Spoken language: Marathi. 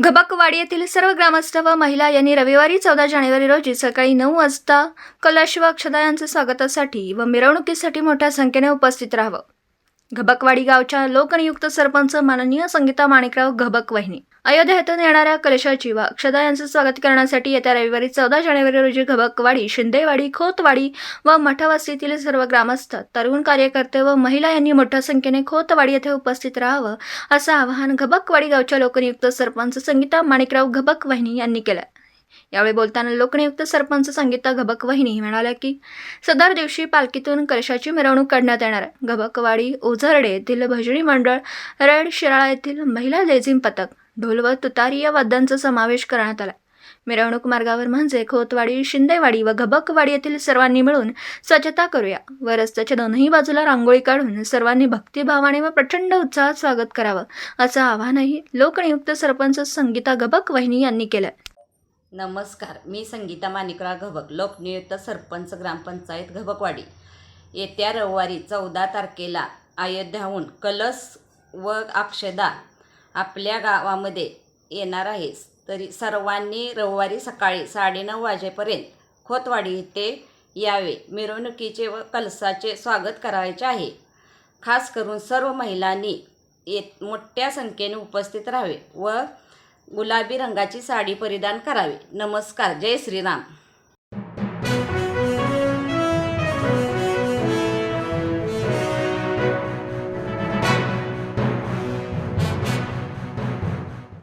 घबकवाडी येथील सर्व ग्रामस्थ व महिला यांनी रविवारी 14 जानेवारी रोजी सकाळी 9 वाजता कलश व अक्षदायांच्या स्वागतासाठी व मिरवणुकीसाठी मोठ्या संख्येने उपस्थित राहावं. घबकवाडी गावच्या लोकनियुक्त सरपंच माननीय संगीता माणिकराव घबक वहिनी अयोध्या येथून येणाऱ्या कलशाची व अक्षदा यांचे स्वागत करण्यासाठी येत्या रविवारी 14 जानेवारी रोजी घबकवाडी, शिंदेवाडी, खोतवाडी व मठावस्तीतील सर्व ग्रामस्थ, तरुण कार्यकर्ते व महिला यांनी मोठ्या संख्येने खोतवाडी येथे उपस्थित राहावं असं आवाहन घबकवाडी गावच्या लोकनियुक्त सरपंच संगीता माणिकराव घबक वहिनी यांनी केलं. यावेळी बोलताना लोकनियुक्त सरपंच संगीता घबक वहिनी म्हणाल्या की सदर दिवशी पालखीतून कलशाची मिरवणूक काढण्यात येणार. घबकवाडी ओझरडे येथील भजनी मंडळ, रेड शिराळा येथील महिला लेझिम पथक, ढोल व तुतारी या वाद्यांचा समावेश करण्यात आला. मिरवणूक मार्गावर म्हणजे खोतवाडी, शिंदेवाडी व घबकवाडी येथील सर्वांनी मिळून स्वच्छता करूया व रस्त्याच्या दोन्ही बाजूला रांगोळी काढून सर्वांनी भक्तिभावाने व प्रचंड उत्साहात स्वागत करावं असं आवाहनही लोकनियुक्त सरपंच संगीता घबक वहिनी यांनी केलं. नमस्कार, मी संगीता माणिकराव घबक, लोकनियुक्त सरपंच ग्रामपंचायत घबकवाडी. येत्या रविवारी 14 तारखेला अयोध्याहून कलश व अक्षदा आपल्या गावामध्ये येणार आहे. तरी सर्वांनी रविवारी सकाळी 9:30 वाजेपर्यंत खोतवाडी येथे यावे. मिरवणुकीचे व कलशाचे स्वागत करायचे आहे. खास करून सर्व महिलांनी मोठ्या संख्येने उपस्थित राहावे व गुलाबी रंगाची साडी परिधान करावी. नमस्कार. जय श्रीराम.